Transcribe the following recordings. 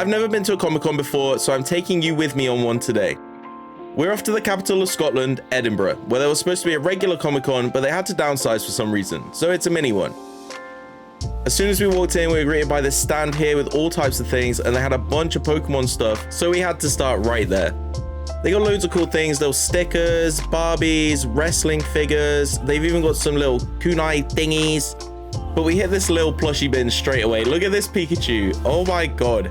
I've never been to a Comic-Con before, so I'm taking you with me on one today. We're off to the capital of Scotland, Edinburgh, where there was supposed to be a regular Comic-Con, but they had to downsize for some reason, so it's a mini one. As soon as we walked in, we were greeted by this stand here with all types of things, and they had a bunch of Pokemon stuff, so we had to start right there. They got loads of cool things, little stickers, Barbies, wrestling figures, they've even got some little kunai thingies. But we hit this little plushie bin straight away. Look at this Pikachu. Oh my god.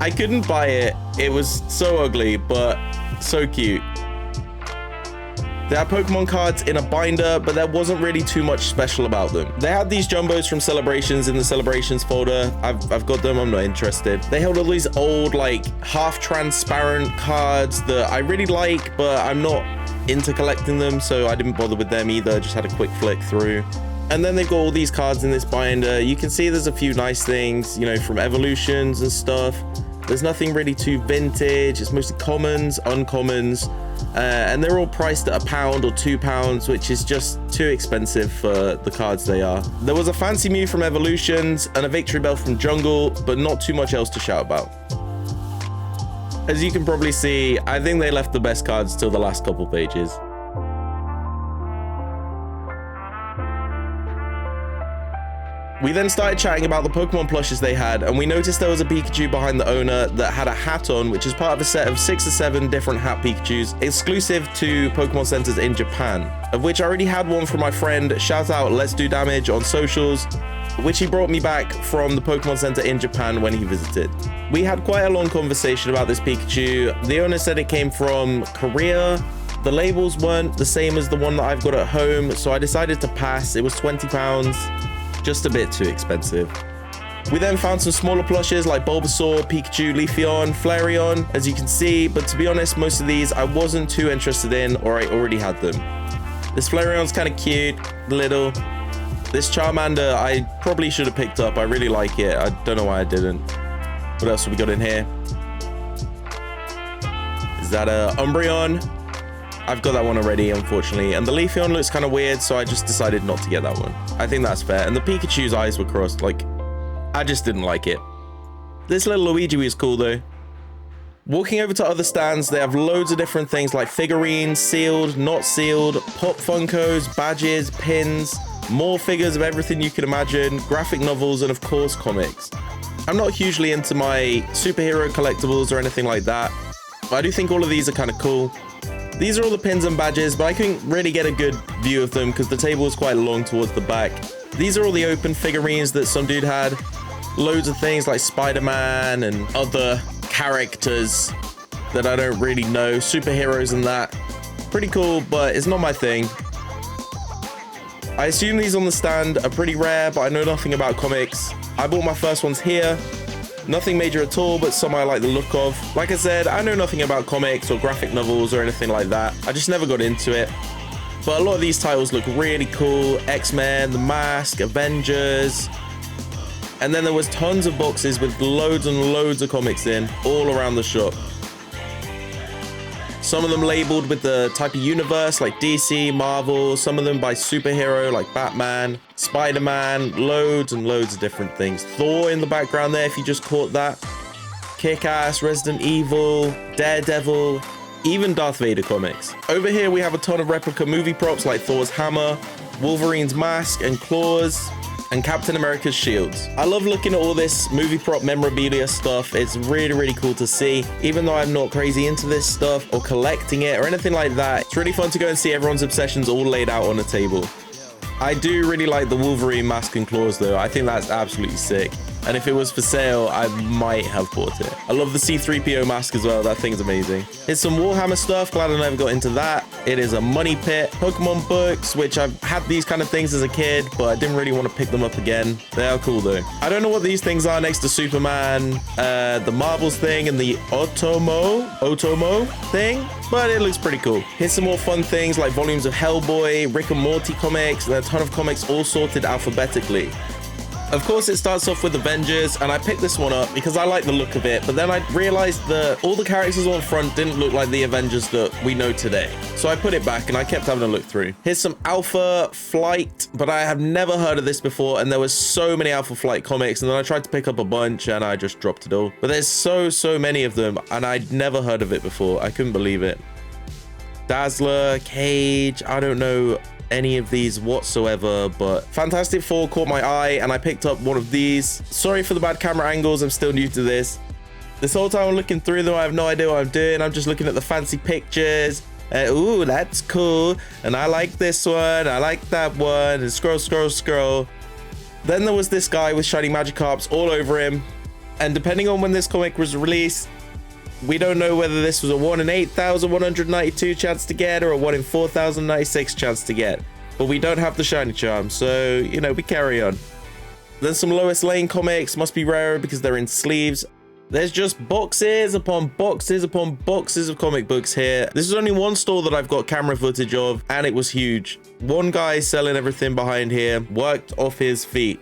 I couldn't buy it. It was so ugly, but so cute. They had Pokemon cards in a binder, but there wasn't really too much special about them. They had these jumbos from Celebrations in the Celebrations folder. I've got them, I'm not interested. They held all these old, like, half-transparent cards that I really like, but I'm not into collecting them, so I didn't bother with them either. Just had a quick flick through. And then they've got all these cards in this binder. You can see there's a few nice things, you know, from evolutions and stuff. There's nothing really too vintage. It's mostly commons, uncommons, and they're all priced at £1 or £2, which is just too expensive for the cards they are. There was a fancy Mew from Evolutions and a Victory Bell from Jungle, but not too much else to shout about. As you can probably see, I think they left the best cards till the last couple pages. We then started chatting about the Pokemon plushes they had, and we noticed there was a Pikachu behind the owner that had a hat on, which is part of a set of 6 or 7 different hat Pikachus, exclusive to Pokemon centers in Japan, of which I already had one from my friend, shout out Let's Do Damage on socials, which he brought me back from the Pokemon center in Japan when he visited. We had quite a long conversation about this Pikachu. The owner said it came from Korea. The labels weren't the same as the one that I've got at home, so I decided to pass. It was £20. Just a bit too expensive. We then found some smaller plushes like Bulbasaur, Pikachu, Leafeon, Flareon, as you can see, but to be honest, most of these I wasn't too interested in, or I already had them. This Flareon's kind of cute, little. This Charmander I probably should have picked up. I really like it. I don't know why I didn't. What else have we got in here? Is that a Umbreon? I've got that one already, unfortunately, and the Leafeon looks kind of weird, so I just decided not to get that one. I think that's fair, and the Pikachu's eyes were crossed, like, I just didn't like it. This little Luigi was cool, though. Walking over to other stands, they have loads of different things like figurines, sealed, not sealed, pop Funkos, badges, pins, more figures of everything you can imagine, graphic novels, and of course, comics. I'm not hugely into my superhero collectibles or anything like that, but I do think all of these are kind of cool. These are all the pins and badges, but I couldn't really get a good view of them because the table was quite long towards the back. These are all the open figurines that some dude had. Loads of things like Spider-Man and other characters that I don't really know. Superheroes and that. Pretty cool, but it's not my thing. I assume these on the stand are pretty rare, but I know nothing about comics. I bought my first ones here. Nothing major at all, but some I like the look of. Like I said, I know nothing about comics or graphic novels or anything like that. I just never got into it. But a lot of these titles look really cool. X-Men, The Mask, Avengers. And then there was tons of boxes with loads and loads of comics in, all around the shop. Some of them labeled with the type of universe like DC, Marvel, some of them by superhero like Batman, Spider-Man, loads and loads of different things. Thor in the background there, if you just caught that. Kick-Ass, Resident Evil, Daredevil, even Darth Vader comics. Over here we have a ton of replica movie props like Thor's hammer, Wolverine's mask and claws, and Captain America's shields. I love looking at all this movie prop memorabilia stuff. It's really, really cool to see. Even though I'm not crazy into this stuff or collecting it or anything like that, it's really fun to go and see everyone's obsessions all laid out on a table. I do really like the Wolverine mask and claws though. I think that's absolutely sick. And if it was for sale, I might have bought it. I love the C-3PO mask as well. That thing's amazing. Here's some Warhammer stuff. Glad I never got into that. It is a money pit. Pokemon books, which I've had these kind of things as a kid, but I didn't really want to pick them up again. They are cool though. I don't know what these things are next to Superman, the Marvels thing, and the Otomo thing, but it looks pretty cool. Here's some more fun things like volumes of Hellboy, Rick and Morty comics, and a ton of comics all sorted alphabetically. Of course, it starts off with Avengers, and I picked this one up because I like the look of it, but then I realized that all the characters on front didn't look like the Avengers that we know today. So I put it back and I kept having a look through. Here's some Alpha Flight, but I have never heard of this before, and there was so many Alpha Flight comics, and then I tried to pick up a bunch and I just dropped it all. But there's so many of them, and I'd never heard of it before. I couldn't believe it. Dazzler, Cage, I don't know any of these whatsoever, but Fantastic Four caught my eye and I picked up one of these. Sorry for the bad camera angles, I'm still new to this. This whole time I'm looking through them, I have no idea what I'm doing. I'm just looking at the fancy pictures. Ooh, that's cool. And I like this one, I like that one, and scroll. Then there was this guy with shiny Magikarps all over him, and depending on when this comic was released, we don't know whether this was a 1 in 8,192 chance to get or a 1 in 4,096 chance to get. But we don't have the shiny charm, so, you know, we carry on. Then some Lois Lane comics, must be rarer because they're in sleeves. There's just boxes upon boxes upon boxes of comic books here. This is only one store that I've got camera footage of, and it was huge. One guy selling everything behind here worked off his feet.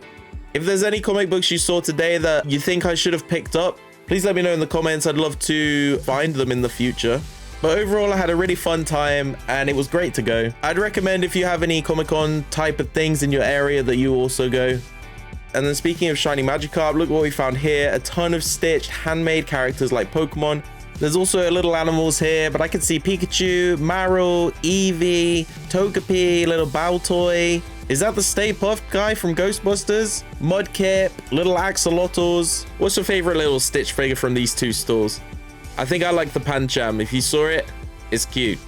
If there's any comic books you saw today that you think I should have picked up, please let me know in the comments. I'd love to find them in the future. But overall, I had a really fun time and it was great to go. I'd recommend if you have any Comic-Con type of things in your area that you also go. And then speaking of shiny Magikarp, look what we found here. A ton of stitched handmade characters like Pokemon. There's also little animals here, but I can see Pikachu, Marill, Eevee, Togepi, little Baltoy. Is that the Stay Puft guy from Ghostbusters? Mudkip, little axolotls. What's your favorite little Stitch figure from these two stores? I think I like the Pancham. If you saw it, it's cute.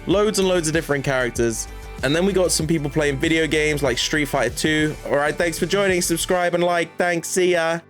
Loads and loads of different characters. And then we got some people playing video games like Street Fighter 2. All right, thanks for joining. Subscribe and like. Thanks. See ya.